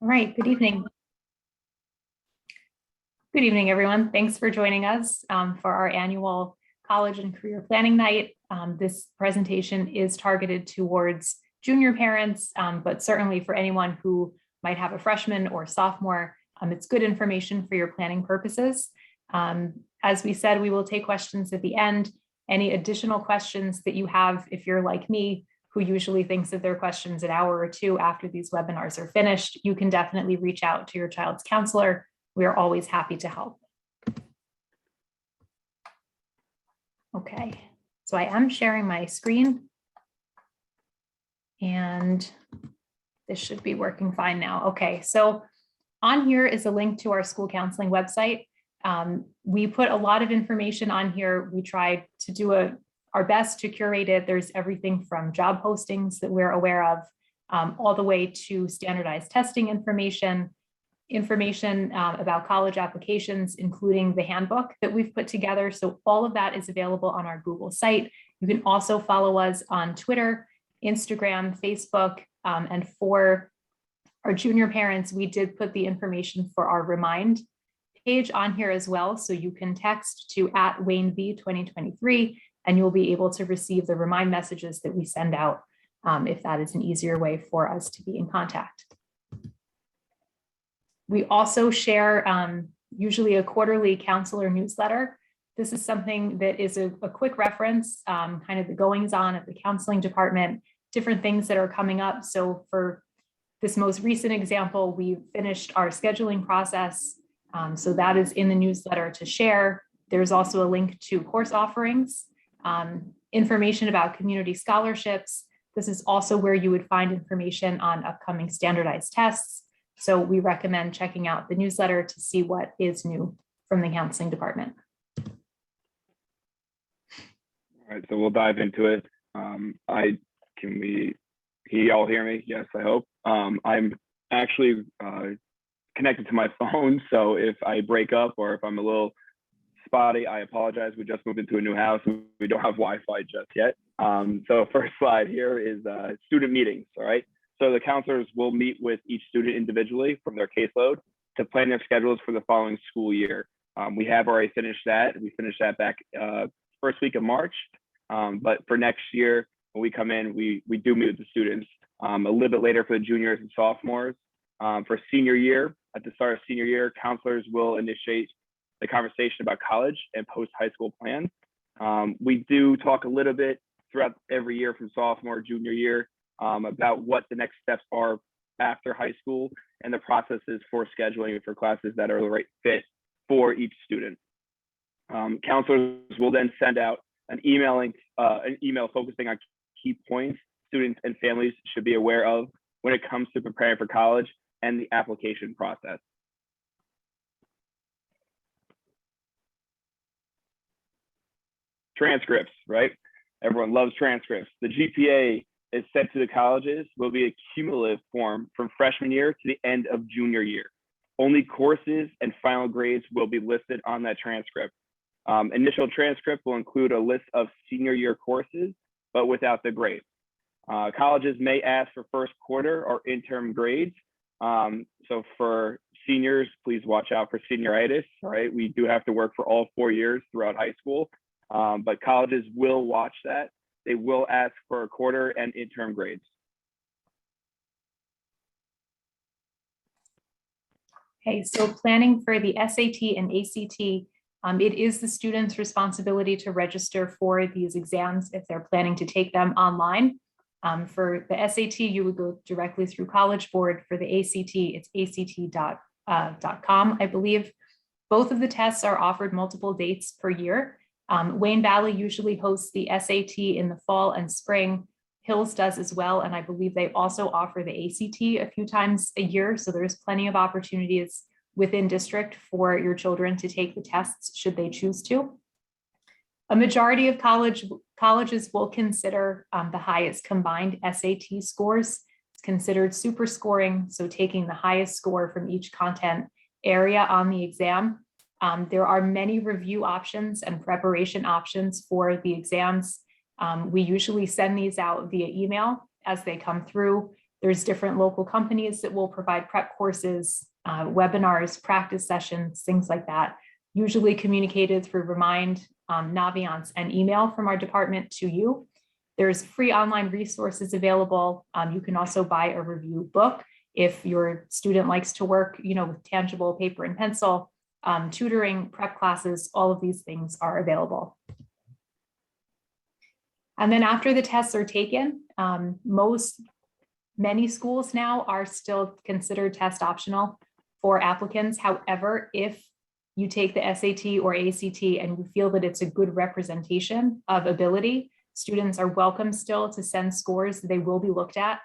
All right, good evening. Good evening, everyone. Thanks for joining us for our annual College and Career Planning Night. This presentation is targeted towards junior parents, but certainly for anyone who might have a freshman or sophomore, it's good information for your planning purposes. As we said, we will take questions at the end. Any additional questions that you have, if you're like me, who usually thinks of their questions an hour or two after these webinars are finished, you can definitely reach out to your child's counselor. We are always happy to help. Okay, so I am sharing my screen and this should be working fine now. Okay, so on here is a link to our school counseling website. We put a lot of information on here. We tried to do our best to curate it. There's everything from job postings that we're aware of, all the way to standardized testing information about college applications, including the handbook that we've put together. So all of that is available on our Google site. You can also follow us on Twitter, Instagram, Facebook, and for our junior parents, we did put the information for our Remind page on here as well. So you can text to @WayneV2023 and you'll be able to receive the Remind messages that we send out if that is an easier way for us to be in contact. We also share usually a quarterly counselor newsletter. This is something that is a quick reference, kind of the goings on of the counseling department, different things that are coming up. So for this most recent example, we finished our scheduling process. So that is in the newsletter to share. There's also a link to course offerings, information about community scholarships. This is also where you would find information on upcoming standardized tests. So we recommend checking out the newsletter to see what is new from the counseling department. All right, so we'll dive into it. Can you all hear me? Yes, I hope. I'm actually connected to my phone, so if I break up or if I'm a little spotty, I apologize. We just moved into a new house and we don't have Wi-Fi just yet. So first slide here is student meetings, all right? So the counselors will meet with each student individually from their caseload to plan their schedules for the following school year. We have already finished that. We finished that back first week of March. But for next year, when we come in, we do meet with the students a little bit later for the juniors and sophomores. For senior year, at the start of senior year, counselors will initiate the conversation about college and post-high school plans. We do talk a little bit throughout every year from sophomore, junior year, about what the next steps are after high school and the processes for scheduling for classes that are the right fit for each student. Counselors will then send out an email focusing on key points students and families should be aware of when it comes to preparing for college and the application process. Transcripts, right? Everyone loves transcripts. The GPA is sent to the colleges will be a cumulative form from freshman year to the end of junior year. Only courses and final grades will be listed on that transcript. Initial transcript will include a list of senior year courses, but without the grades. Colleges may ask for first quarter or interim grades. So for seniors, please watch out for senioritis, all right? We do have to work for all 4 years throughout high school, but colleges will watch that. They will ask for a quarter and interim grades. Okay, so planning for the SAT and ACT, it is the student's responsibility to register for these exams if they're planning to take them online. For the SAT, you would go directly through College Board. For the ACT, it's act.com, I believe. Both of the tests are offered multiple dates per year. Wayne Valley usually hosts the SAT in the fall and spring. Hills does as well, and I believe they also offer the ACT a few times a year, so there's plenty of opportunities within district for your children to take the tests should they choose to. A majority of colleges will consider the highest combined SAT scores. It's considered super scoring, so taking the highest score from each content area on the exam. There are many review options and preparation options for the exams. We usually send these out via email as they come through. There's different local companies that will provide prep courses, webinars, practice sessions, things like that, usually communicated through Remind, Naviance, and email from our department to you. There's free online resources available. You can also buy a review book if your student likes to work, with tangible paper and pencil. Tutoring, prep classes, all of these things are available. And then after the tests are taken, many schools now are still considered test optional for applicants. However, if you take the SAT or ACT and you feel that it's a good representation of ability, students are welcome still to send scores. They will be looked at.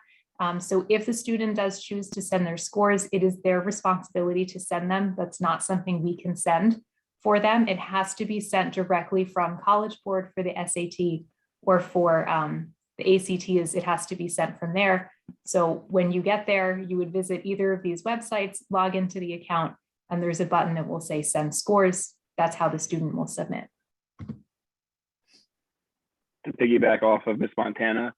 So if the student does choose to send their scores, it is their responsibility to send them. That's not something we can send for them. It has to be sent directly from College Board for the SAT, or for the ACT it has to be sent from there. So when you get there, you would visit either of these websites, log into the account, and there's a button that will say send scores. That's how the student will submit. To piggyback off of Ms. Montana,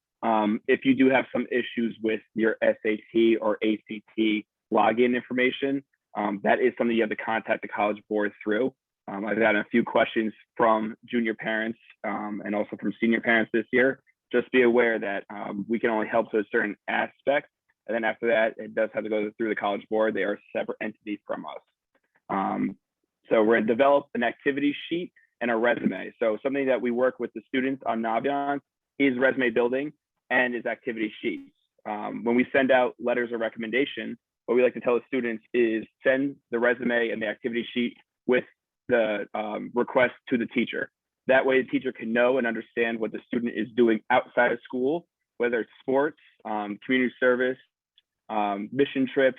if you do have some issues with your SAT or ACT login information, that is something you have to contact the College Board through. I've gotten a few questions from junior parents and also from senior parents this year. Just be aware that we can only help to a certain aspect. And then after that, it does have to go through the College Board. They are a separate entity from us. So we're going to develop an activity sheet and a resume. So something that we work with the students on Naviance is resume building and is activity sheets. When we send out letters of recommendation, what we like to tell the students is send the resume and the activity sheet with the request to the teacher. That way the teacher can know and understand what the student is doing outside of school, whether it's sports, community service, mission trips,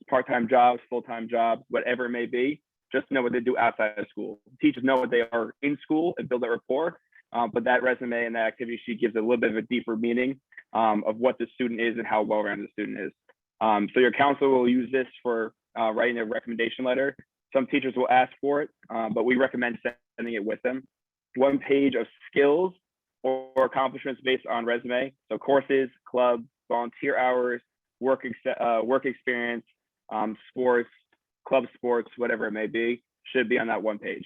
part-time jobs, full-time jobs, whatever it may be. Just know what they do outside of school. Teachers know what they are in school and build that rapport, but that resume and that activity sheet gives a little bit of a deeper meaning of what the student is and how well-rounded the student is. So your counselor will use this for writing a recommendation letter. Some teachers will ask for it, but we recommend sending it with them. 1 page of skills or accomplishments based on resume. So courses, clubs, volunteer hours, work experience, sports, club sports, whatever it may be, should be on that 1 page.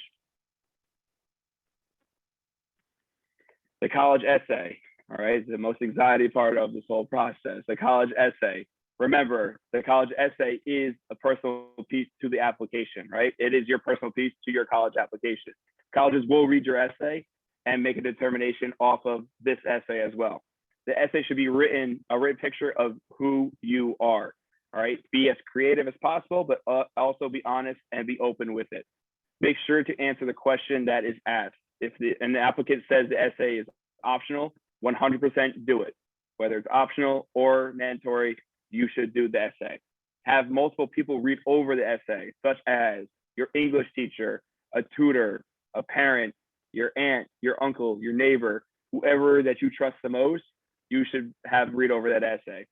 The college essay, all right, the most anxiety part of this whole process. The college essay. Remember, the college essay is a personal piece to the application, right? It is your personal piece to your college application. Colleges will read your essay and make a determination off of this essay as well. The essay should be a written picture of who you are, all right? Be as creative as possible, but also be honest and be open with it. Make sure to answer the question that is asked. If the applicant says the essay is optional, 100% do it. Whether it's optional or mandatory, you should do the essay. Have multiple people read over the essay, such as your English teacher, a tutor, a parent, your aunt, your uncle, your neighbor, whoever that you trust the most, you should have read over that essay.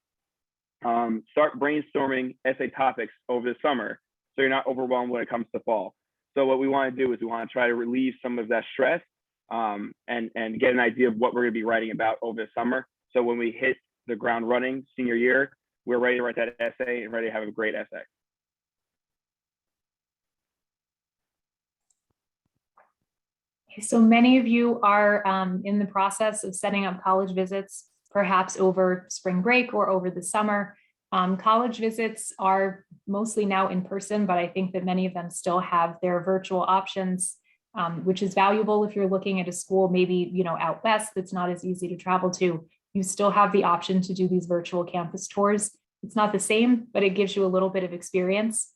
Start brainstorming essay topics over the summer so you're not overwhelmed when it comes to fall. So what we want to do is we want to try to relieve some of that stress and get an idea of what we're going to be writing about over the summer. So when we hit the ground running senior year, we're ready to write that essay and ready to have a great essay. So many of you are in the process of setting up college visits, perhaps over spring break or over the summer. College visits are mostly now in person, but I think that many of them still have their virtual options, which is valuable if you're looking at a school maybe out west that's not as easy to travel to. You still have the option to do these virtual campus tours. It's not the same, but it gives you a little bit of experience.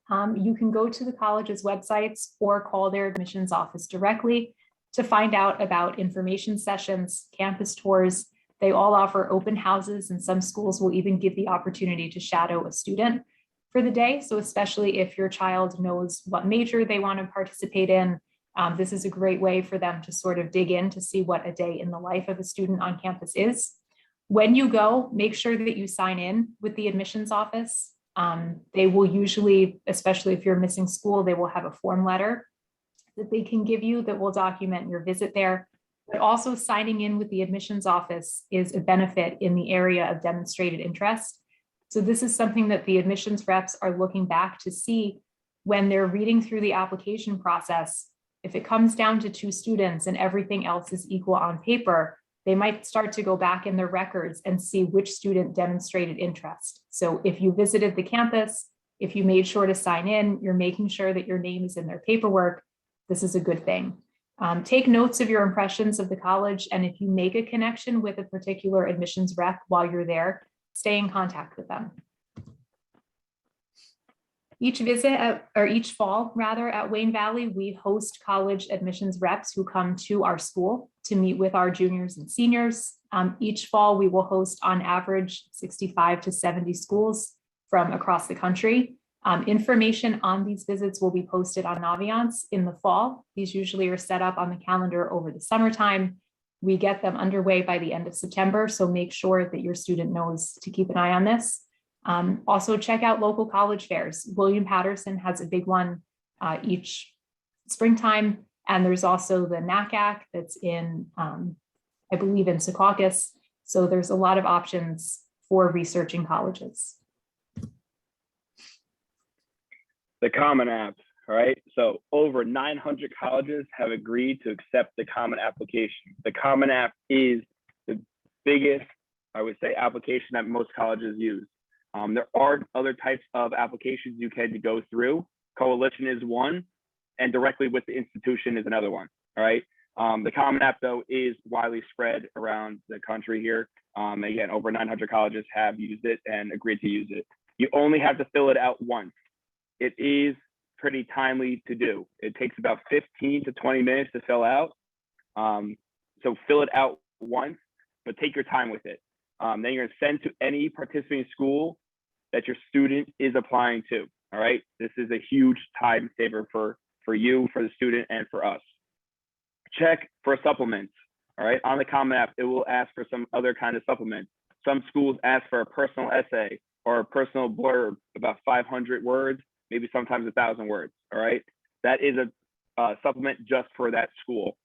You can go to the college's websites or call their admissions office directly to find out about information sessions, campus tours. They all offer open houses, and some schools will even give the opportunity to shadow a student for the day. So especially if your child knows what major they want to participate in, this is a great way for them to sort of dig in to see what a day in the life of a student on campus is. When you go, make sure that you sign in with the admissions office. They will usually, especially if you're missing school, they will have a form letter that they can give you that will document your visit there. But also signing in with the admissions office is a benefit in the area of demonstrated interest. So this is something that the admissions reps are looking back to see when they're reading through the application process. If it comes down to 2 students and everything else is equal on paper, they might start to go back in their records and see which student demonstrated interest. So if you visited the campus, if you made sure to sign in, you're making sure that your name is in their paperwork. This is a good thing. Take notes of your impressions of the college, and if you make a connection with a particular admissions rep while you're there, stay in contact with them. Each fall rather, at Wayne Valley, we host college admissions reps who come to our school to meet with our juniors and seniors. Each fall, we will host on average 65 to 70 schools from across the country. Information on these visits will be posted on Naviance in the fall. These usually are set up on the calendar over the summertime. We get them underway by the end of September, so make sure that your student knows to keep an eye on this. Also check out local college fairs. William Patterson has a big one each springtime, and there's also the NACAC that's in, I believe, in Secaucus. So there's a lot of options for researching colleges. The Common App, all right? So over 900 colleges have agreed to accept the Common Application. The Common App is the biggest, I would say, application that most colleges use. There are other types of applications you can go through. Coalition is one, and directly with the institution is another one, all right? The Common App, though, is widely spread around the country here. Again, over 900 colleges have used it and agreed to use it. You only have to fill it out once. It is pretty timely to do. It takes about 15 to 20 minutes to fill out. So fill it out once, but take your time with it. Then you're gonna send to any participating school that your student is applying to, all right? This is a huge time saver for you, for the student, and for us. Check for supplements, all right? On the Common App, it will ask for some other kind of supplement. Some schools ask for a personal essay or a personal blurb, about 500 words, maybe sometimes 1,000 words, all right? That is a supplement just for that school.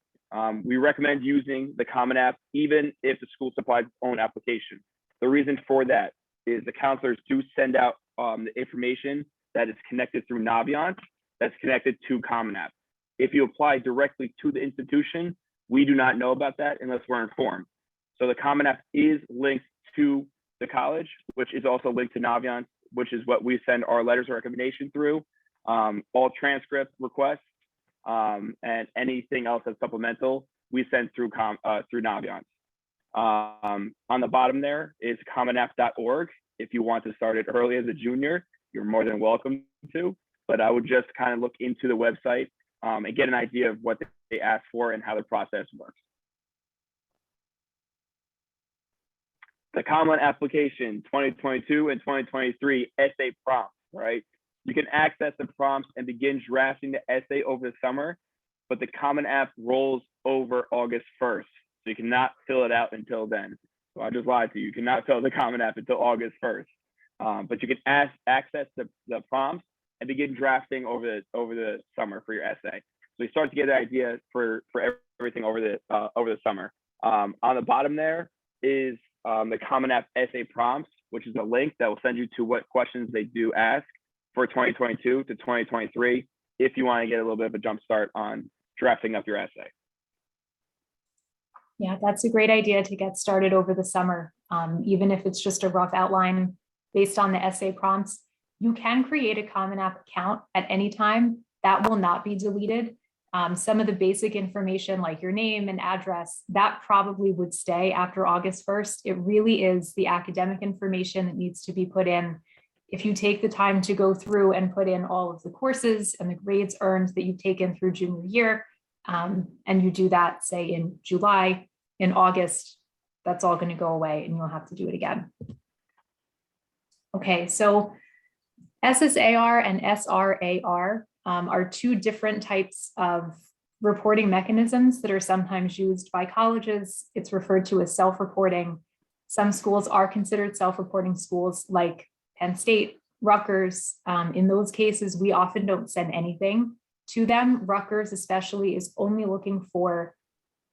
We recommend using the Common App even if the school supplies its own application. The reason for that is the counselors do send out the information that is connected through Naviance, that's connected to Common App. If you apply directly to the institution, we do not know about that unless we're informed. So the Common App is linked to the college, which is also linked to Naviance, which is what we send our letters of recommendation through, all transcript requests, and anything else that's supplemental, we send through Naviance. On the bottom there is commonapp.org. If you want to start it early as a junior, you're more than welcome to, but I would just kind of look into the website and get an idea of what they ask for and how the process works. The Common Application 2022 and 2023 essay prompts, right? You can access the prompts and begin drafting the essay over the summer, but the Common App rolls over August 1st. So you cannot fill it out until then. So I just lied to you. You cannot fill the Common App until August 1st. But you can access the prompts and begin drafting over the summer for your essay. So you start to get an idea for everything over the summer. On the bottom there is the Common App essay prompts, which is a link that will send you to what questions they do ask for 2022 to 2023, if you want to get a little bit of a jump start on drafting up your essay. Yeah, that's a great idea to get started over the summer. Even if it's just a rough outline based on the essay prompts, you can create a Common App account at any time. That will not be deleted. Some of the basic information like your name and address, that probably would stay after August 1st. It really is the academic information that needs to be put in. If you take the time to go through and put in all of the courses and the grades earned that you've taken through junior year, and you do that, say in July, in August, that's all going to go away and you'll have to do it again. Okay, so SSAR and SRAR are two different types of reporting mechanisms that are sometimes used by colleges. It's referred to as self-reporting. Some schools are considered self-reporting schools like Penn State, Rutgers. In those cases, we often don't send anything to them. Rutgers especially is only looking for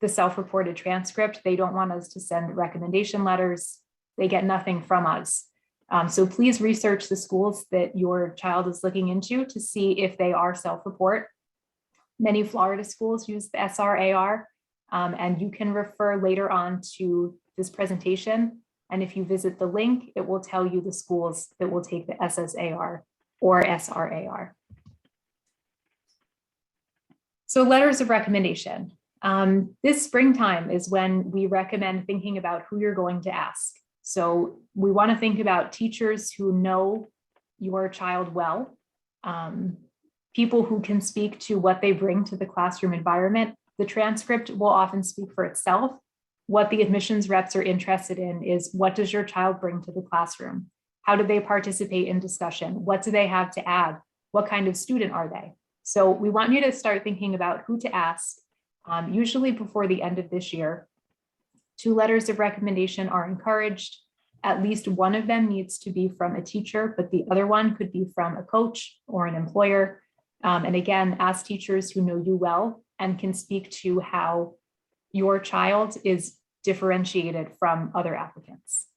the self-reported transcript. They don't want us to send recommendation letters. They get nothing from us. So please research the schools that your child is looking into to see if they are self-report. Many Florida schools use the SRAR, and you can refer later on to this presentation. And if you visit the link, it will tell you the schools that will take the SSAR or SRAR. So letters of recommendation. This springtime is when we recommend thinking about who you're going to ask. So we want to think about teachers who know your child well, people who can speak to what they bring to the classroom environment. The transcript will often speak for itself. What the admissions reps are interested in is, what does your child bring to the classroom? How do they participate in discussion? What do they have to add? What kind of student are they? So we want you to start thinking about who to ask, usually before the end of this year. 2 letters of recommendation are encouraged. At least one of them needs to be from a teacher, but the other one could be from a coach or an employer. And again, ask teachers who know you well and can speak to how your child is differentiated from other applicants.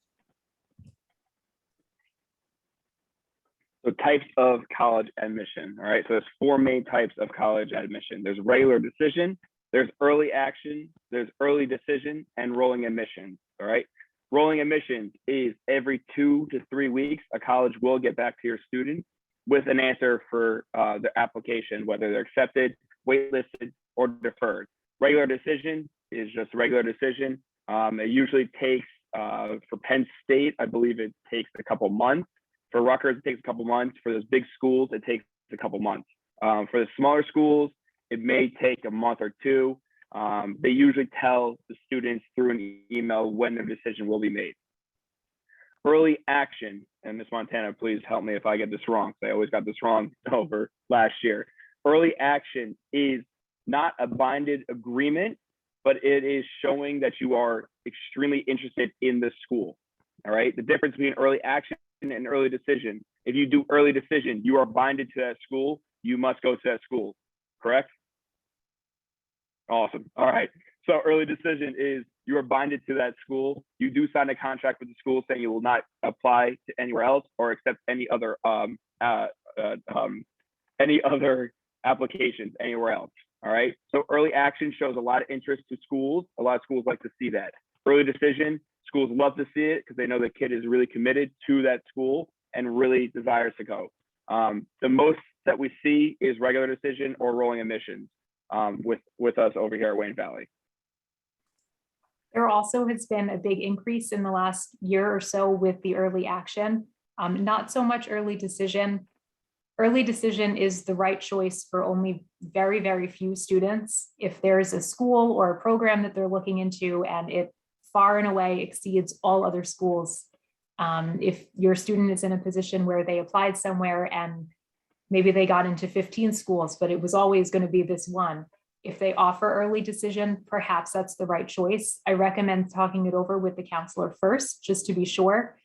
So types of college admission, all right? So there's 4 main types of college admission. There's regular decision, there's early action, there's early decision, and rolling admissions, all right? Rolling admissions is every 2 to 3 weeks, a college will get back to your student with an answer for their application, whether they're accepted, waitlisted, or deferred. Regular decision is just regular decision. It usually takes, for Penn State, I believe it takes a couple months. For Rutgers, it takes a couple months. For those big schools, it takes a couple months. For the smaller schools, it may take a month or 2. They usually tell the students through an email when their decision will be made. Early action, and Ms. Montana, please help me if I get this wrong, because I always got this wrong over last year. Early action is not a binded agreement, but it is showing that you are extremely interested in the school, all right? The difference between early action and early decision, if you do early decision, you are binded to that school, you must go to that school, correct? Awesome, all right. So early decision is you are binded to that school. You do sign a contract with the school saying you will not apply to anywhere else or accept any other applications anywhere else. All right. So early action shows a lot of interest to schools. A lot of schools like to see that. Early decision, schools love to see it because they know the kid is really committed to that school and really desires to go. The most that we see is regular decision or rolling admissions with us over here at Wayne Valley. There also has been a big increase in the last year or so with the early action. Not so much early decision. Early decision is the right choice for only very, very few students. If there's a school or a program that they're looking into and it far and away exceeds all other schools, if your student is in a position where they applied somewhere and maybe they got into 15 schools, but it was always going to be this one. If they offer early decision, perhaps that's the right choice. I recommend talking it over with the counselor first, just to be sure.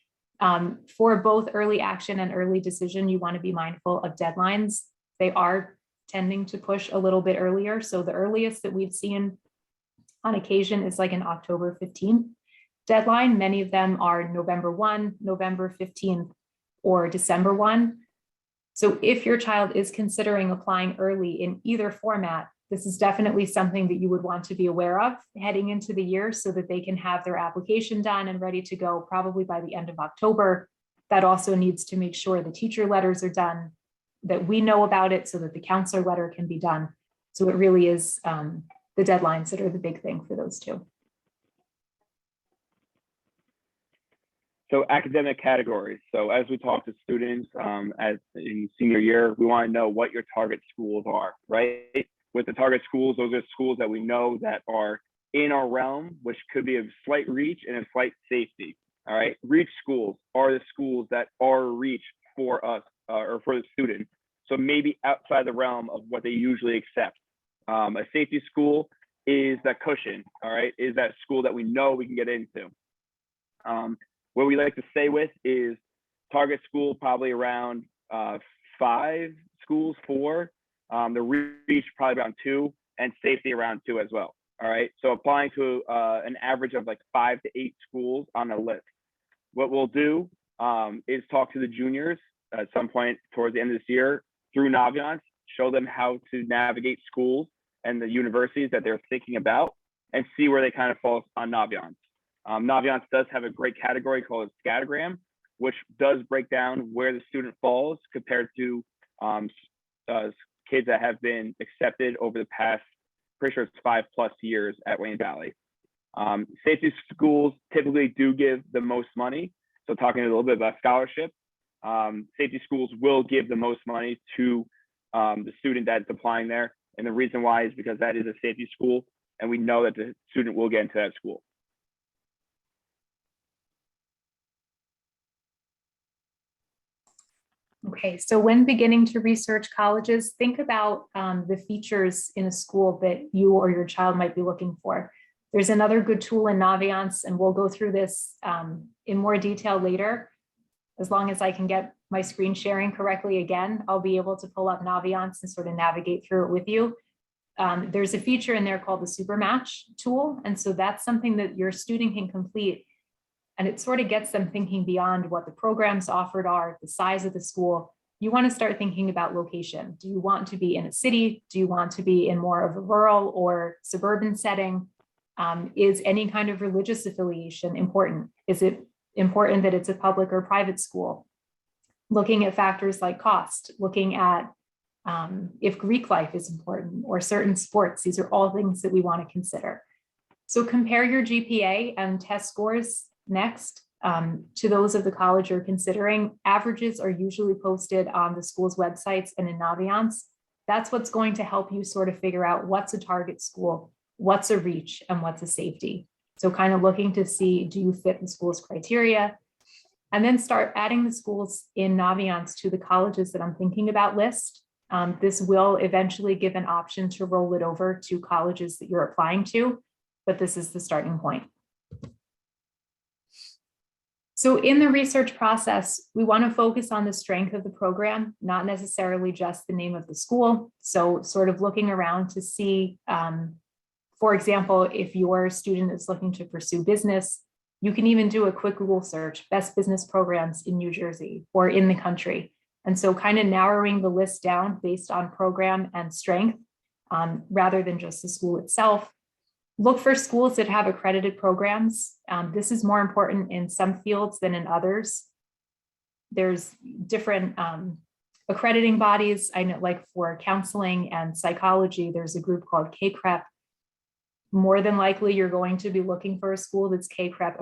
For both early action and early decision, you want to be mindful of deadlines. They are tending to push a little bit earlier. So the earliest that we've seen on occasion is like an October 15th deadline. Many of them are November 1, November 15th, or December 1. So if your child is considering applying early in either format, this is definitely something that you would want to be aware of heading into the year so that they can have their application done and ready to go probably by the end of October. That also needs to make sure the teacher letters are done, that we know about it so that the counselor letter can be done. So it really is the deadlines that are the big thing for those two. So academic categories. So as we talk to students as in senior year, we want to know what your target schools are, right? With the target schools, those are schools that we know that are in our realm, which could be of slight reach and of slight safety. All right, reach schools are the schools that are reach for us or for the student. So maybe outside the realm of what they usually accept. A safety school is that cushion, all right, is that school that we know we can get into. What we like to stay with is target school probably around 5 schools, 4. The reach probably around 2, and safety around 2 as well. All right, so applying to an average of like 5 to 8 schools on a list. What we'll do is talk to the juniors at some point towards the end of this year through Naviance, show them how to navigate schools and the universities that they're thinking about, and see where they kind of fall on Naviance. Naviance does have a great category called Scattergram, which does break down where the student falls compared to kids that have been accepted over the past, pretty sure it's 5+ years at Wayne Valley. Safety schools typically do give the most money. So talking a little bit about scholarship, safety schools will give the most money to the student that's applying there. And the reason why is because that is a safety school, and we know that the student will get into that school. Okay, so when beginning to research colleges, think about the features in a school that you or your child might be looking for. There's another good tool in Naviance, and we'll go through this in more detail later. As long as I can get my screen sharing correctly again, I'll be able to pull up Naviance and sort of navigate through it with you. There's a feature in there called the Super Match tool. And so that's something that your student can complete. And it sort of gets them thinking beyond what the programs offered are, the size of the school. You want to start thinking about location. Do you want to be in a city? Do you want to be in more of a rural or suburban setting? Is any kind of religious affiliation important? Is it important that it's a public or private school? Looking at factors like cost, looking at if Greek life is important or certain sports. These are all things that we want to consider. So compare your GPA and test scores next to those of the college you're considering. Averages are usually posted on the school's websites and in Naviance. That's what's going to help you sort of figure out what's a target school, what's a reach, and what's a safety. So kind of looking to see, do you fit the school's criteria? And then start adding the schools in Naviance to the colleges that I'm thinking about list. This will eventually give an option to roll it over to colleges that you're applying to, but this is the starting point. So in the research process, we want to focus on the strength of the program, not necessarily just the name of the school. So sort of looking around to see, for example, if your student is looking to pursue business, you can even do a quick Google search, best business programs in New Jersey or in the country. And so kind of narrowing the list down based on program and strength, rather than just the school itself. Look for schools that have accredited programs. This is more important in some fields than in others. There's different accrediting bodies. I know, like for counseling and psychology, there's a group called CACREP. More than likely, you're going to be looking for a school that's CACREP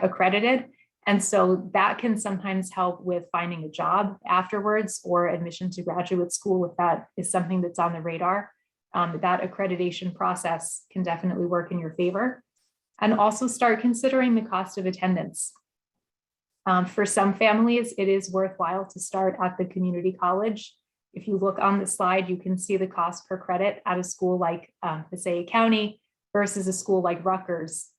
accredited. And so that can sometimes help with finding a job afterwards or admission to graduate school if that is something that's on the radar. That accreditation process can definitely work in your favor. And also start considering the cost of attendance. For some families, it is worthwhile to start at the community college. If you look on the slide, you can see the cost per credit at a school like Passaic County versus a school like Rutgers.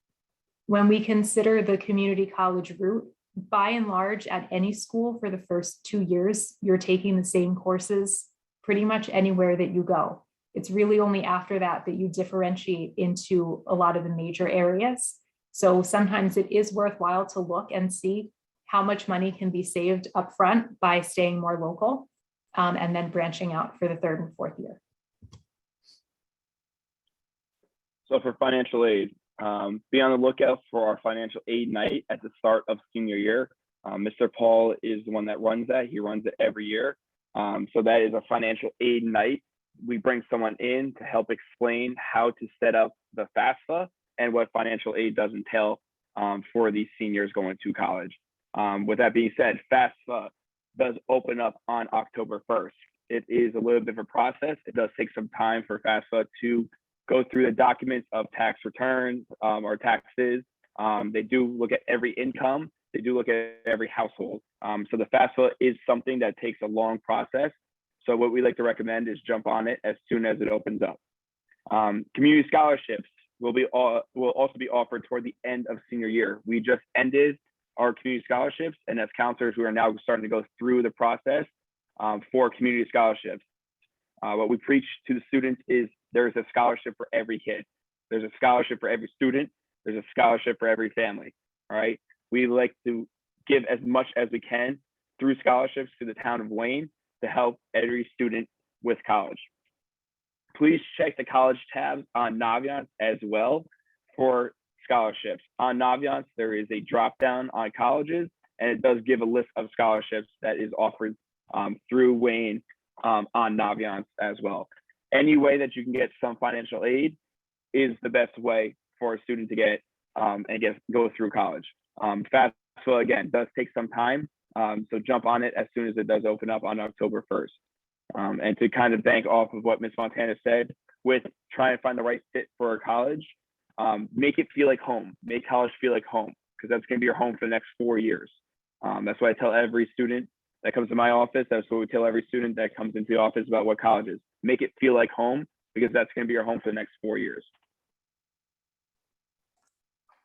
When we consider the community college route, by and large, at any school for the first 2 years, you're taking the same courses pretty much anywhere that you go. It's really only after that that you differentiate into a lot of the major areas. So sometimes it is worthwhile to look and see how much money can be saved upfront by staying more local, and then branching out for the 3rd and 4th year. So for financial aid, be on the lookout for our financial aid night at the start of senior year. Mr. Paul is the one that runs that. He runs it every year. So that is a financial aid night. We bring someone in to help explain how to set up the FAFSA and what financial aid does entail for these seniors going to college. With that being said, FAFSA does open up on October 1st. It is a little bit of a process. It does take some time for FAFSA to go through the documents of tax returns or taxes. They do look at every income. They do look at every household. So the FAFSA is something that takes a long process. So what we like to recommend is jump on it as soon as it opens up. Community scholarships will also be offered toward the end of senior year. We just ended our community scholarships, and as counselors, we are now starting to go through the process for community scholarships. What we preach to the students is There's a scholarship for every kid. There's a scholarship for every student. There's a scholarship for every family. All right. We like to give as much as we can through scholarships to the town of Wayne to help every student with college. Please check the college tab on Naviance as well for scholarships. On Naviance, there is a drop down on colleges, and it does give a list of scholarships that is offered through Wayne on Naviance as well. Any way that you can get some financial aid is the best way for a student to get and go through college. FAFSA, again, does take some time, so jump on it as soon as it does open up on October 1st. And to kind of bank off of what Ms. Montana said with trying to find the right fit for a college, make it feel like home, make college feel like home, because that's gonna be your home for the next 4 years. That's what I tell every student that comes to my office. That's what we tell every student that comes into the office about what college is. Make it feel like home, because that's gonna be your home for the next 4 years.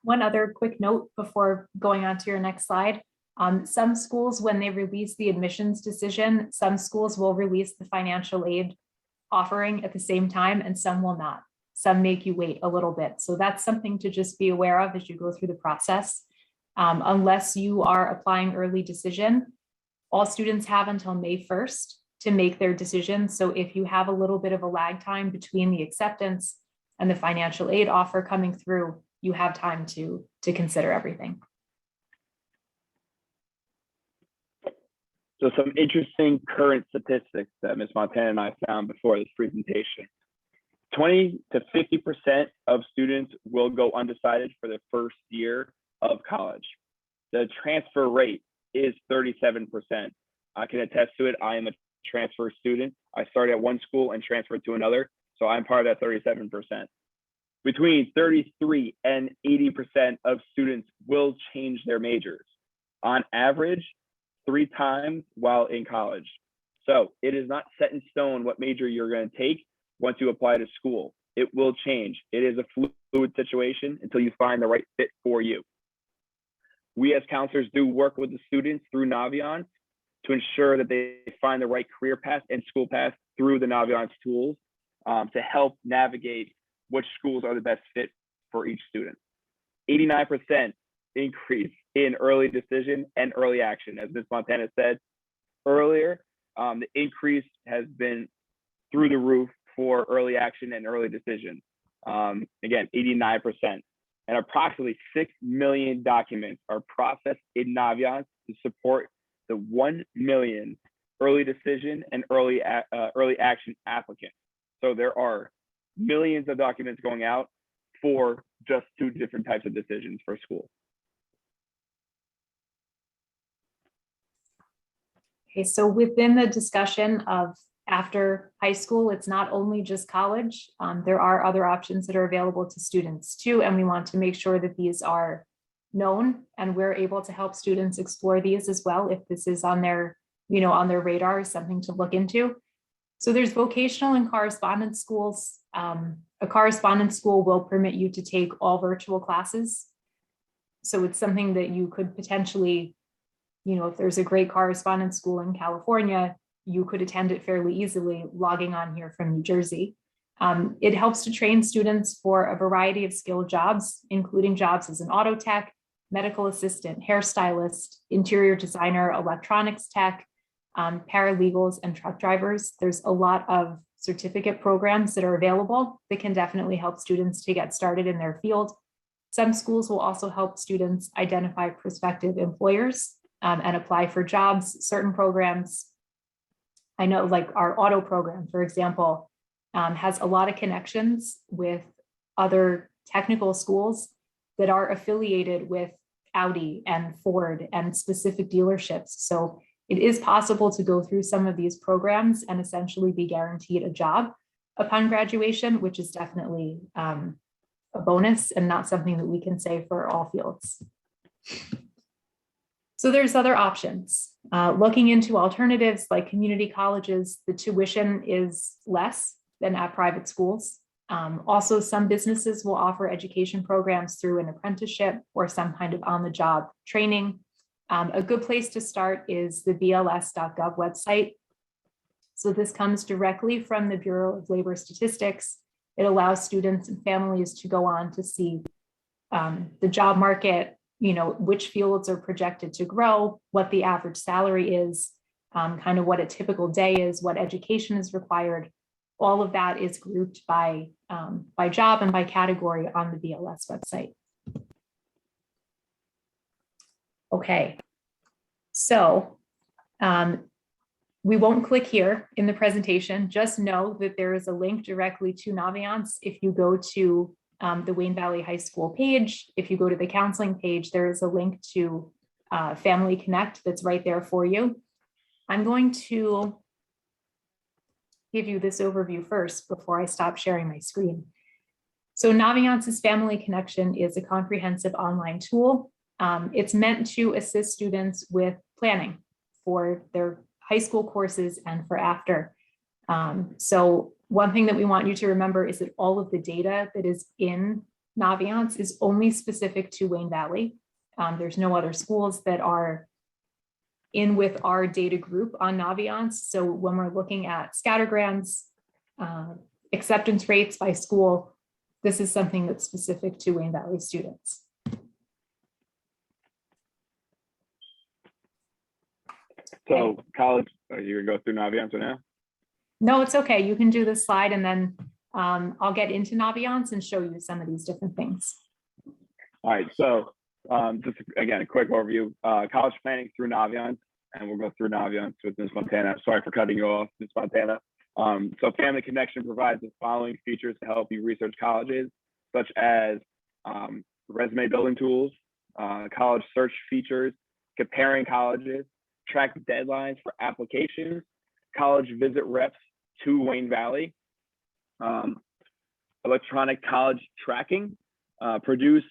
One other quick note before going on to your next slide. Some schools, when they release the admissions decision, some schools will release the financial aid offering at the same time, and some will not. Some make you wait a little bit. So that's something to just be aware of as you go through the process. Unless you are applying early decision, all students have until May 1st to make their decision. So if you have a little bit of a lag time between the acceptance and the financial aid offer coming through, you have time to consider everything. So some interesting current statistics that Ms. Montana and I found before this presentation. 20 to 50% of students will go undecided for the first year of college. The transfer rate is 37%. I can attest to it. I am a transfer student. I started at one school and transferred to another, so I'm part of that 37%. Between 33 and 80% of students will change their majors, on average, 3 times while in college. So it is not set in stone what major you're going to take once you apply to school. It will change. It is a fluid situation until you find the right fit for you. We as counselors do work with the students through Naviance to ensure that they find the right career path and school path through the Naviance tools to help navigate which schools are the best fit for each student. 89% increase in early decision and early action. As Ms. Montana said earlier, the increase has been through the roof for early action and early decision. Again, 89%. And approximately 6 million documents are processed in Naviance to support the 1 million early decision and early action applicants. So there are millions of documents going out for just 2 different types of decisions for school. Okay, so within the discussion of after high school, it's not only just college. There are other options that are available to students too, and we want to make sure that these are known and we're able to help students explore these as well if this is on their, on their radar, something to look into. So there's vocational and correspondence schools. A correspondence school will permit you to take all virtual classes. So it's something that you could potentially, if there's a great correspondence school in California, you could attend it fairly easily logging on here from New Jersey. It helps to train students for a variety of skilled jobs, including jobs as an auto tech, medical assistant, hairstylist, interior designer, electronics tech, paralegals, and truck drivers. There's a lot of certificate programs that are available that can definitely help students to get started in their field. Some schools will also help students identify prospective employers and apply for jobs. Certain programs, I know like our auto program, for example, has a lot of connections with other technical schools that are affiliated with Audi and Ford and specific dealerships. So it is possible to go through some of these programs and essentially be guaranteed a job upon graduation, which is definitely a bonus and not something that we can say for all fields. So there's other options. Looking into alternatives like community colleges, the tuition is less than at private schools. Also, some businesses will offer education programs through an apprenticeship or some kind of on-the-job training. A good place to start is the bls.gov website. So this comes directly from the Bureau of Labor Statistics. It allows students and families to go on to see the job market, which fields are projected to grow, what the average salary is, kind of what a typical day is, what education is required. All of that is grouped by job and by category on the BLS website. Okay, so we won't click here in the presentation. Just know that there is a link directly to Naviance. If you go to the Wayne Valley High School page, if you go to the counseling page, there is a link to Family Connect that's right there for you. I'm going to give you this overview first before I stop sharing my screen. So Naviance's Family Connection is a comprehensive online tool. It's meant to assist students with planning for their high school courses and for after. So one thing that we want you to remember is that all of the data that is in Naviance is only specific to Wayne Valley. There's no other schools that are in with our data group on Naviance. So when we're looking at scattergrams, acceptance rates by school, this is something that's specific to Wayne Valley students. So college, you're gonna go through Naviance right now? No, it's okay. You can do this slide and then I'll get into Naviance and show you some of these different things. All right, so just again, a quick overview, college planning through Naviance, and we'll go through Naviance with Ms. Montana. Sorry for cutting you off, Ms. Montana. So Family Connection provides the following features to help you research colleges, such as resume building tools, college search features, comparing colleges, track deadlines for applications, college visit reps to Wayne Valley, electronic college tracking, produce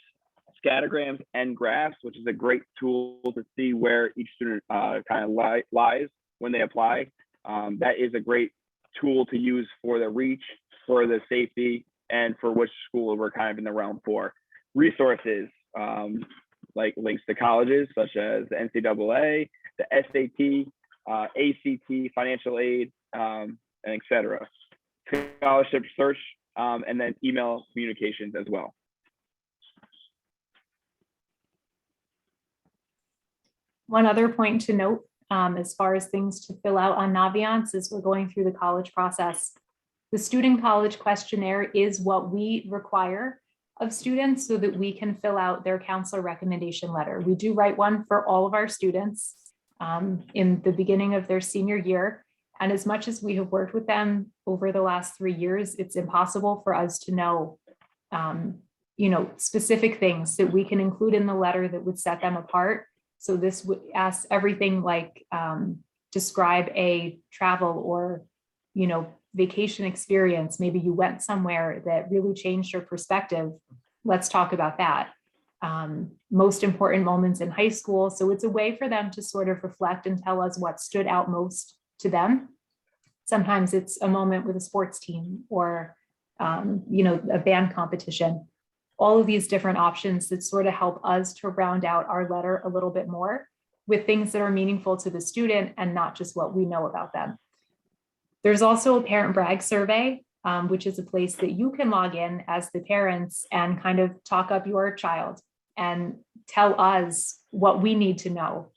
scattergrams and graphs, which is a great tool to see where each student kind of lies when they apply. That is a great tool to use for the reach, for the safety, and for which school we're kind of in the realm for. Resources, like links to colleges such as the NCAA, the SAT, ACT, financial aid, and etc. Scholarship search, and then email communications as well. One other point to note, as far as things to fill out on Naviance as we're going through the college process, the student college questionnaire is what we require of students so that we can fill out their counselor recommendation letter. We do write one for all of our students in the beginning of their senior year. And as much as we have worked with them over the last 3 years, it's impossible for us to know, specific things that we can include in the letter that would set them apart. So this would ask everything like describe a travel or, vacation experience. Maybe you went somewhere that really changed your perspective. Let's talk about that. Most important moments in high school. So it's a way for them to sort of reflect and tell us what stood out most to them. Sometimes it's a moment with a sports team or, a band competition. All of these different options that sort of help us to round out our letter a little bit more with things that are meaningful to the student and not just what we know about them. There's also a parent brag survey, which is a place that you can log in as the parents and kind of talk up your child and tell us what we need to know.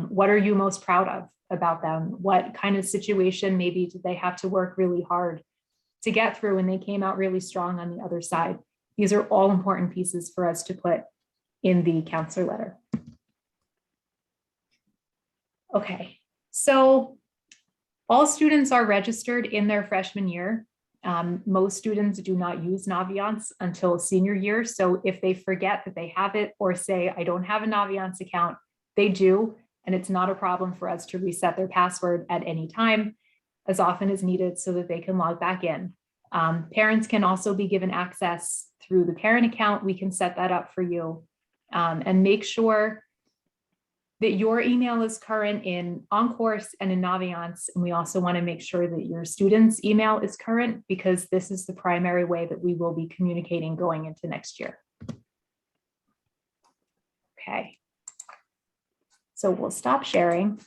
What are you most proud of about them? What kind of situation maybe did they have to work really hard to get through and they came out really strong on the other side? These are all important pieces for us to put in the counselor letter. Okay, so all students are registered in their freshman year. Most students do not use Naviance until senior year. So if they forget that they have it or say, I don't have a Naviance account, they do. And it's not a problem for us to reset their password at any time, as often as needed so that they can log back in. Parents can also be given access through the parent account. We can set that up for you and make sure that your email is current in OnCourse and in Naviance. And we also want to make sure that your student's email is current because this is the primary way that we will be communicating going into next year. Okay. So we'll stop sharing.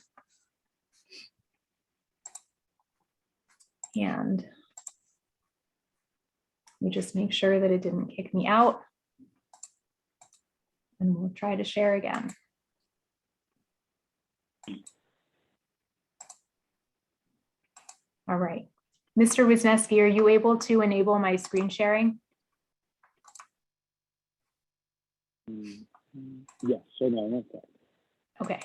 And me just make sure that it didn't kick me out. And we'll try to share again. All right. Mr. Wisniewski, are you able to enable my screen sharing? Yes, hold on one second. Okay.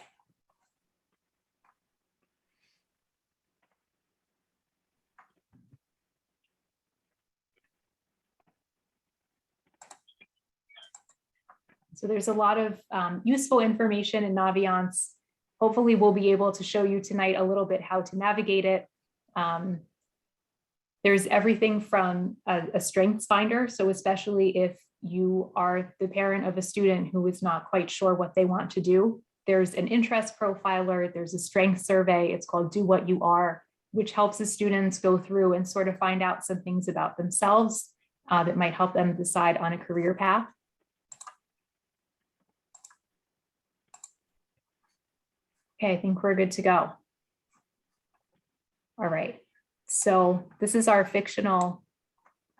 So there's a lot of useful information in Naviance. Hopefully we'll be able to show you tonight a little bit how to navigate it. There's everything from a strengths finder. So especially if you are the parent of a student who is not quite sure what they want to do, there's an interest profiler, there's a strength survey, it's called Do What You Are, which helps the students go through and sort of find out some things about themselves that might help them decide on a career path. Okay, I think we're good to go. All right, so this is our fictional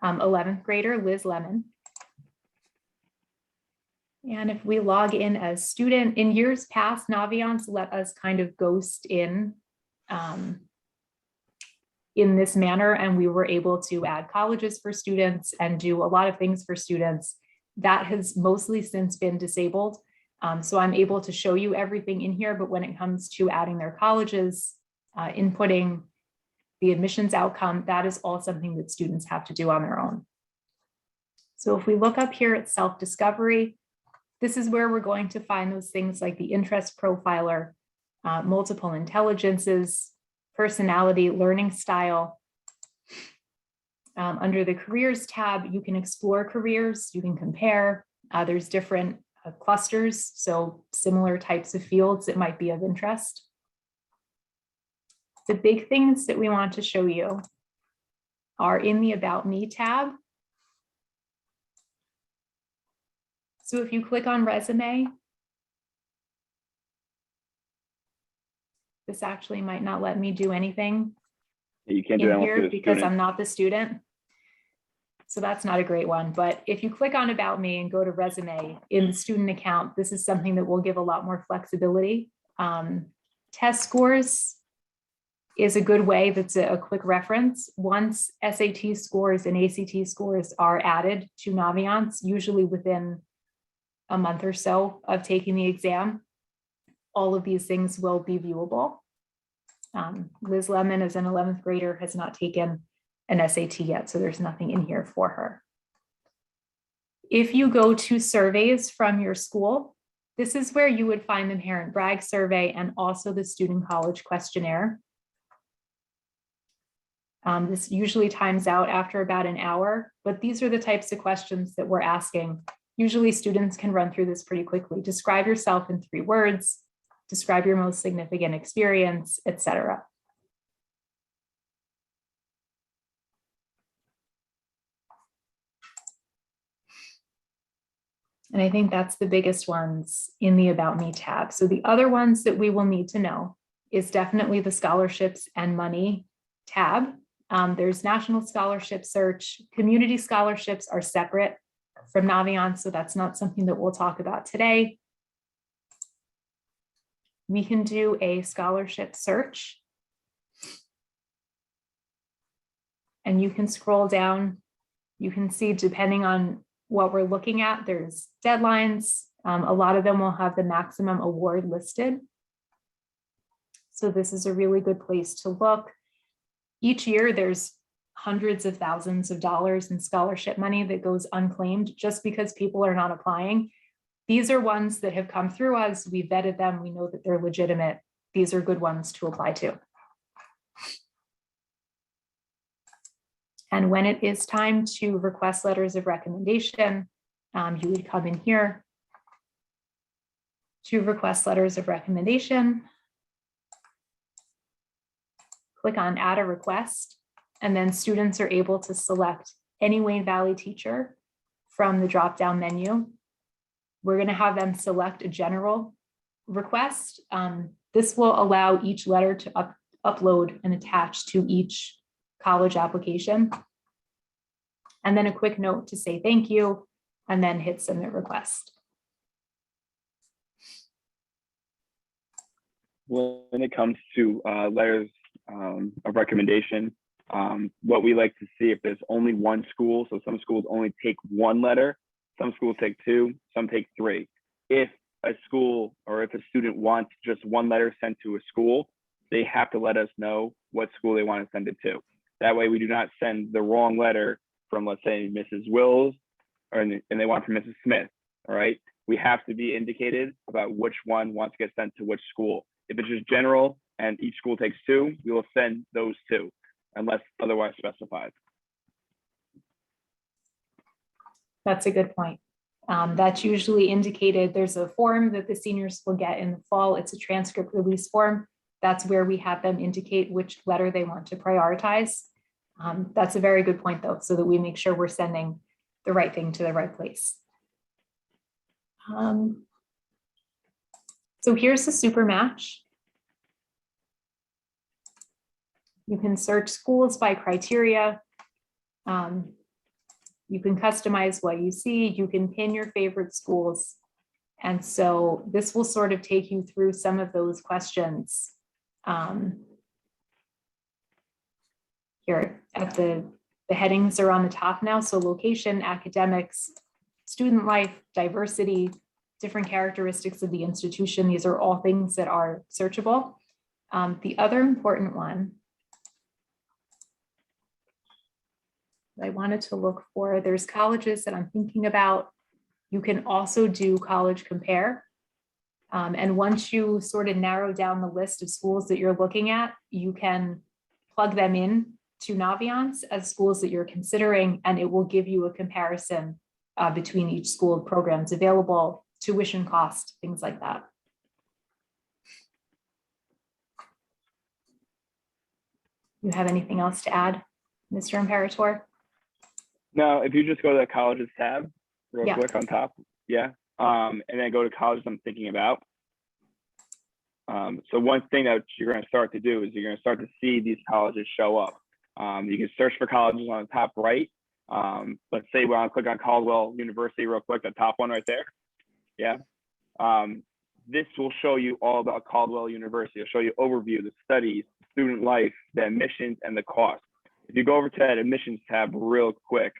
11th grader, Liz Lemon. And if we log in as student, in years past, Naviance let us kind of ghost in this manner, and we were able to add colleges for students and do a lot of things for students. That has mostly since been disabled. So I'm able to show you everything in here, but when it comes to adding their colleges, inputting the admissions outcome, that is all something that students have to do on their own. So if we look up here at self-discovery, this is where we're going to find those things like the interest profiler, multiple intelligences, personality, learning style. Under the careers tab, you can explore careers, you can compare. There's different clusters, so similar types of fields that might be of interest. The big things that we want to show you are in the About Me tab. So if you click on resume, this actually might not let me do anything You can't do that in unless here you're a because student. I'm not the student. So that's not a great one. But if you click on About Me and go to resume in the student account, this is something that will give a lot more flexibility. Test scores is a good way. That's a quick reference. Once SAT scores and ACT scores are added to Naviance, usually within a month or so of taking the exam, all of these things will be viewable. Liz Lemon, as an 11th grader, has not taken an SAT yet, so there's nothing in here for her. If you go to surveys from your school, this is where you would find the Parent Bragg survey and also the Student College Questionnaire. This usually times out after about an hour, but these are the types of questions that we're asking. Usually students can run through this pretty quickly. Describe yourself in 3 words, describe your most significant experience, etc. And I think that's the biggest ones in the About Me tab. So the other ones that we will need to know is definitely the scholarships and money tab. There's national scholarship search. Community scholarships are separate from Naviance, so that's not something that we'll talk about today. We can do a scholarship search. And you can scroll down. You can see, depending on what we're looking at, there's deadlines. A lot of them will have the maximum award listed. So this is a really good place to look. Each year, there's hundreds of thousands of dollars in scholarship money that goes unclaimed just because people are not applying. These are ones that have come through us. We vetted them. We know that they're legitimate. These are good ones to apply to. And when it is time to request letters of recommendation, you would come in here to request letters of recommendation. Click on Add a Request, and then students are able to select any Wayne Valley teacher from the drop-down menu. We're going to have them select a general request. This will allow each letter to upload and attach to each college application. and then a quick note to say thank you, and then hit submit request. When it comes to letters of recommendation, what we like to see if there's only one school, so some schools only take one letter, some schools take two, some take three. If a school or if a student wants just one letter sent to a school, they have to let us know what school they want to send it to. That way we do not send the wrong letter from, let's say, Mrs. Wills, and they want from Mrs. Smith, all right? We have to be indicated about which one wants to get sent to which school. If it's just general and each school takes two, we will send those two, unless otherwise specified. That's a good point. That's usually indicated. There's a form that the seniors will get in the fall. It's a transcript release form. That's where we have them indicate which letter they want to prioritize. That's a very good point, though, so that we make sure we're sending the right thing to the right place. So here's the super match. You can search schools by criteria. You can customize what you see. You can pin your favorite schools. And so this will sort of take you through some of those questions. Here at the headings are on the top now. So location, academics, student life, diversity, different characteristics of the institution. These are all things that are searchable. The other important one I wanted to look for, there's colleges that I'm thinking about. You can also do college compare. And once you sort of narrow down the list of schools that you're looking at, you can plug them in to Naviance as schools that you're considering, and it will give you a comparison between each school of programs available, tuition cost, things like that. You have anything else to add, Mr. Imperator? No, if you just go to the colleges tab real Yeah. quick on top, yeah, and then go to colleges I'm thinking about. So one thing that you're going to start to do is you're going to start to see these colleges show up. You can search for colleges on the top right. Let's say we want to click on Caldwell University real quick, the top one right there. Yeah. This will show you all about Caldwell University. It'll show you overview, the studies, student life, the admissions, and the cost. If you go over to that admissions tab real quick,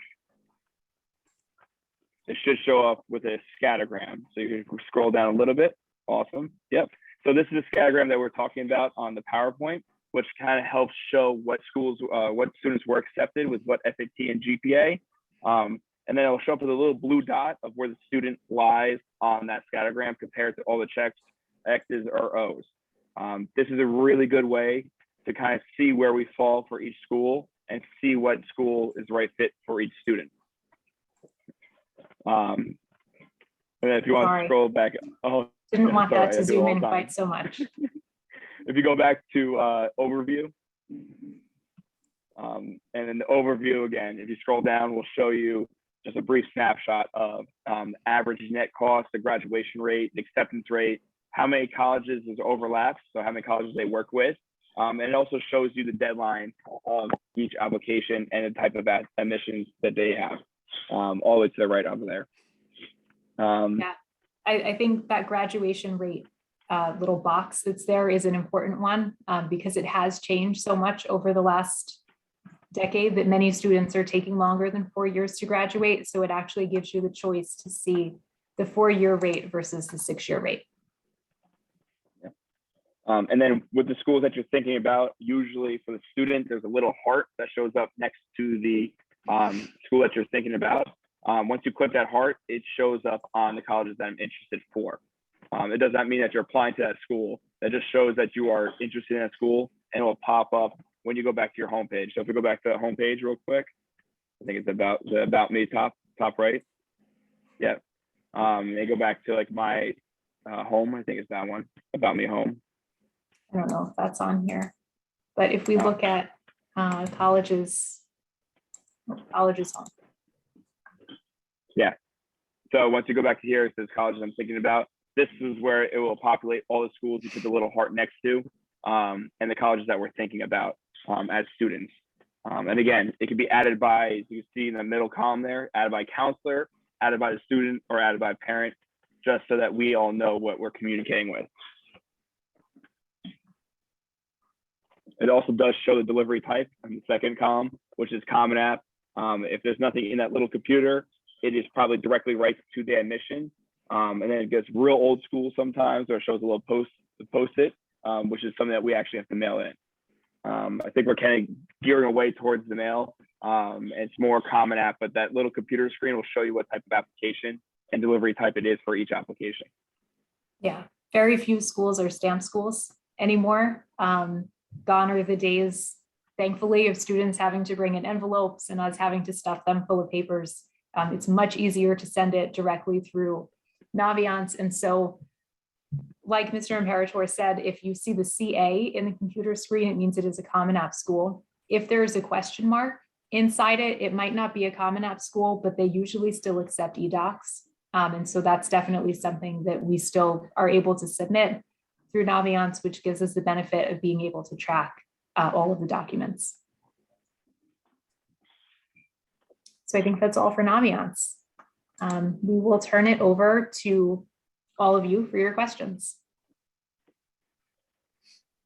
it should show up with a scattergram. So you can scroll down a little bit. Awesome. Yep. So this is a scattergram that we're talking about on the PowerPoint, which kind of helps show what schools, what students were accepted with what SAT and GPA. And then it'll show up with a little blue dot of where the student lies on that scattergram compared to all the checks, X's or O's. This is a really good way to kind of see where we fall for each school and see what school is the right fit for each student. And then if you want to scroll back, Didn't want that right, to zoom in quite so much. If you go back to overview, and then the overview again, if you scroll down, we'll show you just a brief snapshot of average net cost, the graduation rate, the acceptance rate, how many colleges there's overlaps, so how many colleges they work with. And it also shows you the deadline of each application and the type of admissions that they have, all the way to the right over there. Yeah, I think that graduation rate little box that's there is an important one because it has changed so much over the last decade that many students are taking longer than 4 years to graduate. So it actually gives you the choice to see the 4-year rate versus the 6-year rate. And then with the schools that you're thinking about, usually for the student, there's a little heart that shows up next to the school that you're thinking about. Once you click that heart, it shows up on the colleges that I'm interested for. It does not mean that you're applying to that school. That just shows that you are interested in that school, and it will pop up when you go back to your homepage. So if we go back to the homepage real quick, I think it's about me top right. Yeah. They go back to like my home. I think it's that one, about me home. I don't know if that's on here, but if we look at colleges home. Yeah. So once you go back to here, it says colleges I'm thinking about. This is where it will populate all the schools you put the little heart next to, and the colleges that we're thinking about as students. And again, it can be added by, as you see in the middle column there, added by counselor, added by the student, or added by parent, just so that we all know what we're communicating with. It also does show the delivery type in the second column, which is Common App. If there's nothing in that little computer, it is probably directly right to the admission. And then it gets real old school sometimes, or it shows a little post-it, which is something that we actually have to mail in. I think we're kind of gearing away towards the mail. It's more Common App, but that little computer screen will show you what type of application and delivery type it is for each application. Yeah, very few schools are stamp schools anymore. Gone are the days, thankfully, of students having to bring in envelopes and us having to stuff them full of papers. It's much easier to send it directly through Naviance. And so, like Mr. Imperator said, if you see the CA in the computer screen, it means it is a Common App school. If there's a question mark inside it, it might not be a Common App school, but they usually still accept eDocs. And so that's definitely something that we still are able to submit through Naviance, which gives us the benefit of being able to track all of the documents. So I think that's all for Naviance. We will turn it over to all of you for your questions.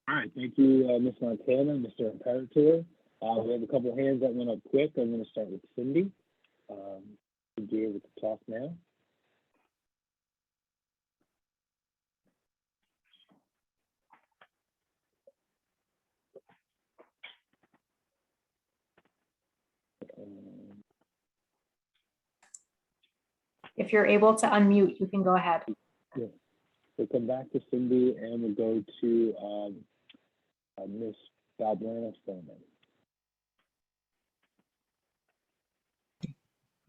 All right, thank you, Ms. Montana, Mr. Imperator. We have a couple of hands that went up quick. I'm going to start with Cindy. You'll be able to talk now. If you're able to unmute, you can go ahead. Yeah. We'll come back to Cindy and we'll go to Ms. Balblana Stoneman.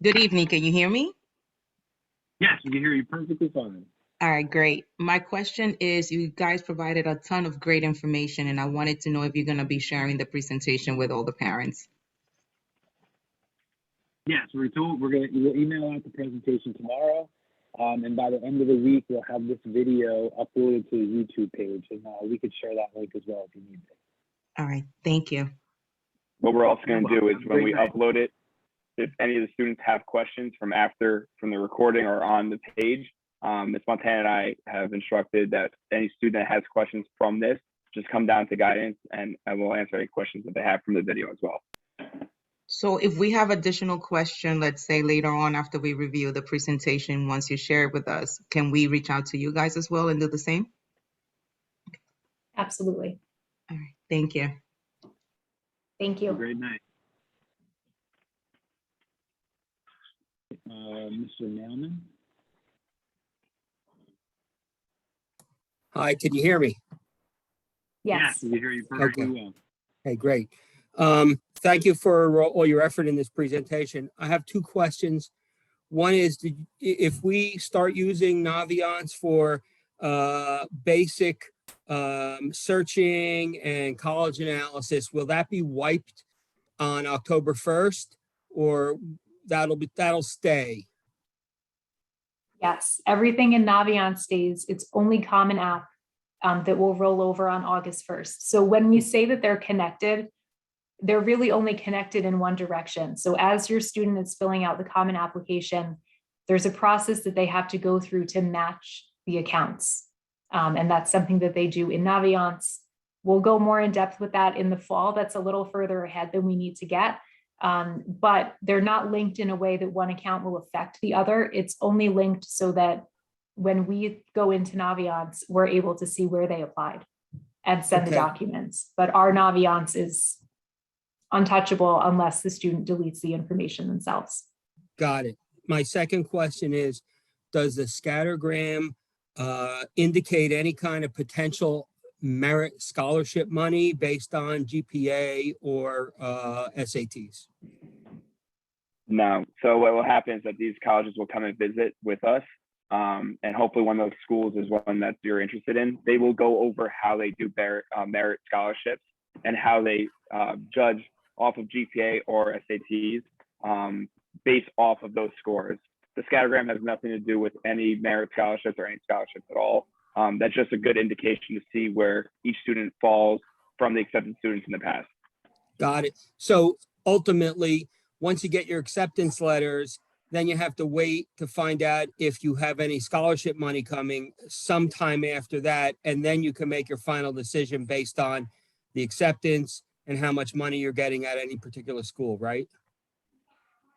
Good evening. Can you hear me? Yes, we can hear you perfectly fine. All right, great. My question is, you guys provided a ton of great information, and I wanted to know if you're going to be sharing the presentation with all the parents. Yes, we'll email out the presentation tomorrow. And by the end of the week, we'll have this video uploaded to the YouTube page. And we could share that link as well if you need it. All right, thank you. What we're also going to do is when we upload it, if any of the students have questions from the recording or on the page, Ms. Montana and I have instructed that any student that has questions from this, just come down to guidance and we'll answer any questions that they have from the video as well. So if we have additional questions, let's say later on after we review the presentation, once you share it with us, can we reach out to you guys as well and do the same? Absolutely. All right, thank you. Thank you. Have a great night. Mr. Nailman. Hi, can you hear me? Yes. we hear you perfectly well. Okay, great. Thank you for all your effort in this presentation. I have two questions. One is, if we start using Naviance for basic searching and college analysis, will that be wiped on October 1st, or that'll stay? Yes, everything in Naviance stays. It's only Common App that will roll over on August 1st. So when we say that they're connected, they're really only connected in one direction. So as your student is filling out the Common Application, there's a process that they have to go through to match the accounts. And that's something that they do in Naviance. We'll go more in depth with that in the fall. That's a little further ahead than we need to get. But they're not linked in a way that one account will affect the other. It's only linked so that when we go into Naviance, we're able to see where they applied and send the documents. But our Naviance is untouchable unless the student deletes the information themselves. Got it. My second question is, does the Scattergram indicate any kind of potential merit scholarship money based on GPA or SATs? No. So what will happen is that these colleges will come and visit with us. And hopefully one of those schools is one that you're interested in. They will go over how they do merit scholarships and how they judge off of GPA or SATs based off of those scores. The Scattergram has nothing to do with any merit scholarships or any scholarships at all. That's just a good indication to see where each student falls from the accepted students in the past. Got it. So ultimately, once you get your acceptance letters, then you have to wait to find out if you have any scholarship money coming sometime after that. And then you can make your final decision based on the acceptance and how much money you're getting at any particular school, right?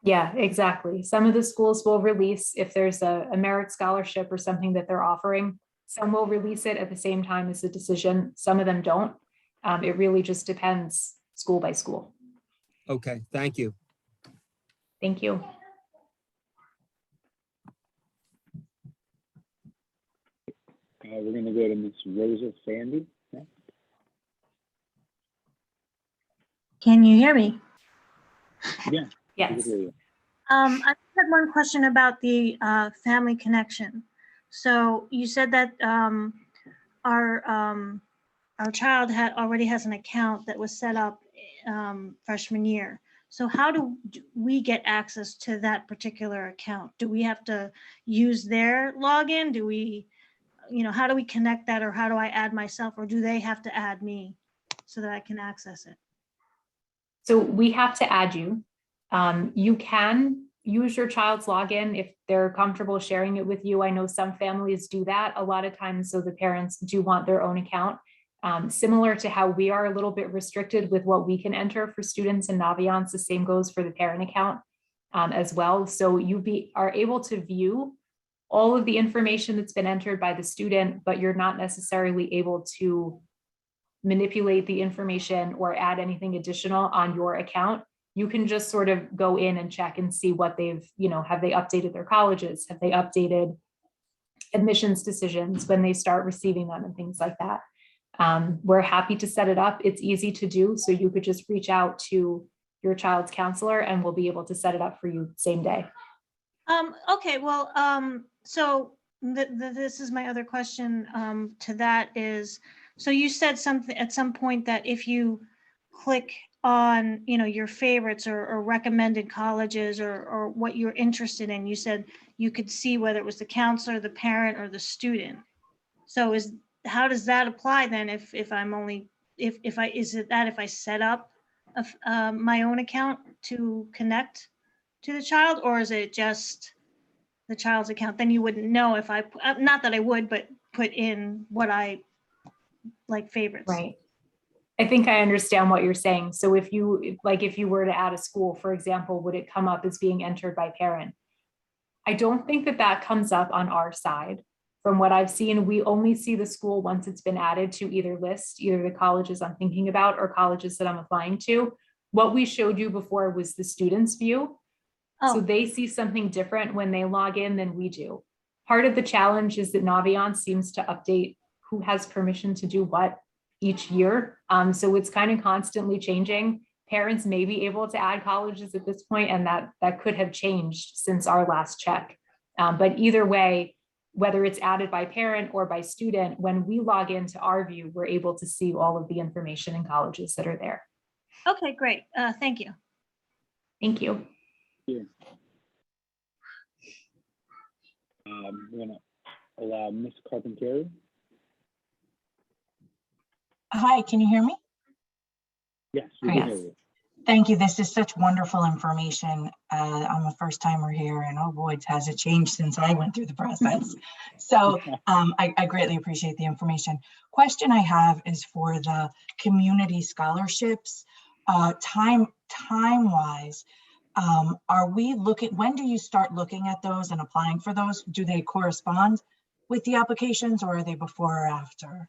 Yeah, exactly. Some of the schools will release if there's a merit scholarship or something that they're offering. Some will release it at the same time as the decision. Some of them don't. It really just depends school by school. Okay, thank you. Thank you. We're going to go to Miss Rosa Sandy. next. Can you hear me? Yeah. we can Yes. hear you. I had one question about the family connection. So you said that our child already has an account that was set up freshman year. So how do we get access to that particular account? Do we have to use their login? Do we, how do we connect that, or how do I add myself, or do they have to add me so that I can access it? So we have to add you. You can use your child's login if they're comfortable sharing it with you. I know some families do that a lot of times, so the parents do want their own account. Similar to how we are a little bit restricted with what we can enter for students in Naviance, the same goes for the parent account as well. So you are able to view all of the information that's been entered by the student, but you're not necessarily able to manipulate the information or add anything additional on your account. You can just sort of go in and check and see what they've, have they updated their colleges? Have they updated admissions decisions when they start receiving them and things like that? We're happy to set it up. It's easy to do. So you could just reach out to your child's counselor and we'll be able to set it up for you same day. Okay, well, so this is my other question to that is, so you said something at some point that if you click on, your favorites or recommended colleges or what you're interested in, you said you could see whether it was the counselor, the parent, or the student. So how does that apply then if I set up my own account to connect to the child, or is it just the child's account? Then you wouldn't know if I, not that I would, but put in what I like favorites. Right. I think I understand what you're saying. So if you were to add a school, for example, would it come up as being entered by parent? I don't think that comes up on our side. From what I've seen, we only see the school once it's been added to either the colleges I'm thinking about or colleges that I'm applying to. What we showed you before was the student's view. So they see something different when they log in than we do. Part of the challenge is that Naviance seems to update who has permission to do what each year. So it's kind of constantly changing. Parents may be able to add colleges at this point, and that could have changed since our last check. But either way, whether it's added by parent or by student, when we log into our view, we're able to see all of the information in colleges that are there. Okay, great. Thank you. Thank you. Yeah. We're going to allow Ms. Carpentier. Hi, can you hear me? Yes, we can hear you. Thank you. This is such wonderful information. I'm a first timer here, and oh boy, has it changed since I went through the process. So I greatly appreciate the information. Question I have is for the community scholarships. Time-wise, are we looking, when do you start looking at those and applying for those? Do they correspond with the applications, or are they before or after?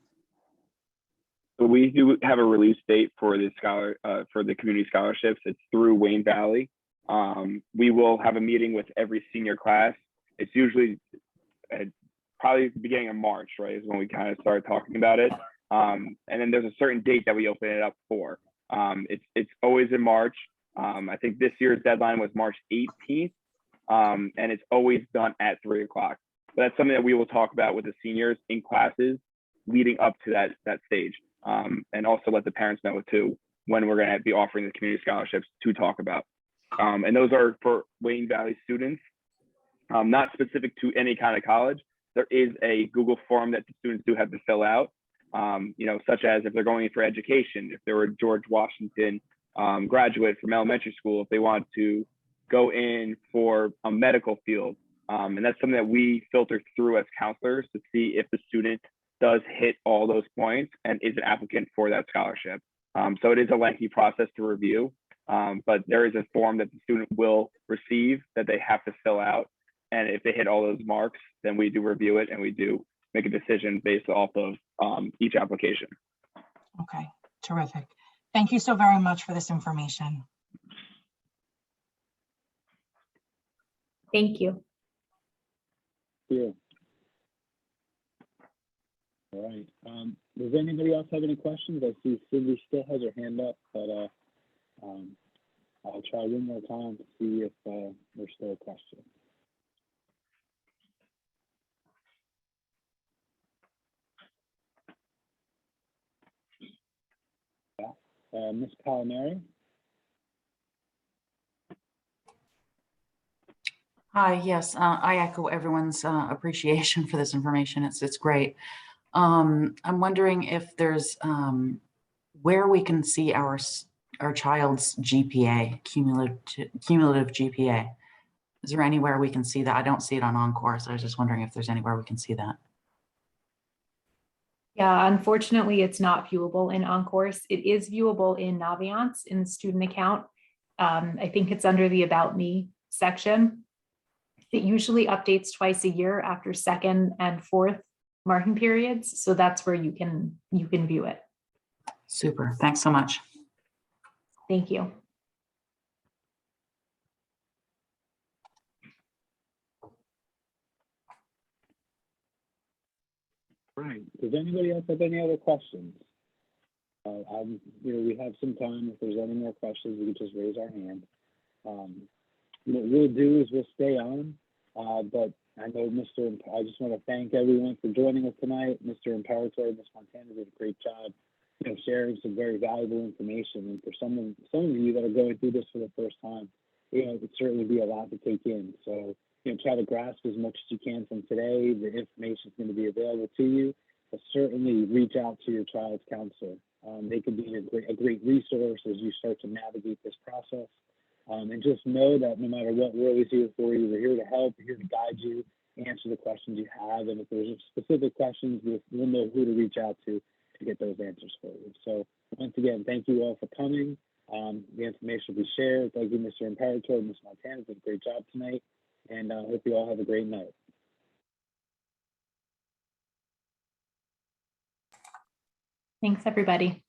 So we do have a release date for the community scholarships. It's through Wayne Valley. We will have a meeting with every senior class. It's usually probably the beginning of March, right, is when we kind of start talking about it. And then there's a certain date that we open it up for. It's always in March. I think this year's deadline was March 18th, and it's always done at 3 o'clock. But that's something that we will talk about with the seniors in classes leading up to that stage. And also let the parents know too when we're going to be offering the community scholarships to talk about. And those are for Wayne Valley students, not specific to any kind of college. There is a Google form that the students do have to fill out, such as if they're going for education, if they were George Washington graduate from elementary school if they want to go in for a medical field. And that's something that we filter through as counselors to see if the student does hit all those points and is an applicant for that scholarship. So it is a lengthy process to review, but there is a form that the student will receive that they have to fill out. And if they hit all those marks, then we do review it and we do make a decision based off of each application. Okay, terrific. Thank you so very much for this information. Thank you. Yeah. All right. Does anybody else have any questions? I see Cindy still has her hand up, but I'll try one more time to see if there's still a question. Yeah. Ms. Palmieri? Hi, yes, I echo everyone's appreciation for this information. It's great. I'm wondering if there's where we can see our child's GPA, cumulative GPA. Is there anywhere we can see that? I don't see it on Encore, so I was just wondering if there's anywhere we can see that. Yeah, unfortunately, it's not viewable in Encourse. It is viewable in Naviance in the student account. I think it's under the About Me section. It usually updates twice a year after second and fourth marking periods. So that's where you can view it. Super, thanks so much. Thank you. Right. Does anybody else have any other questions? We have some time. If there's any more questions, we can just raise our hand. What we'll do is we'll stay on, but I know I just want to thank everyone for joining us tonight. Mr. Imperator, Ms. Montana did a great job, sharing some very valuable information. And for some of you that are going through this for the first time, it would certainly be a lot to take in. So, try to grasp as much as you can from today. The information is going to be available to you, but certainly reach out to your child's counselor. They can be a great resource as you start to navigate this process. And just know that no matter what, we're always here for you. We're here to help, we're here to guide you, answer the questions you have. And if there's specific questions, we'll know who to reach out to get those answers for you. So once again, thank you all for coming. The information will be shared. Thank you, Mr. Imperator and Ms. Montana did a great job tonight. And I hope you all have a great night. Thanks, everybody.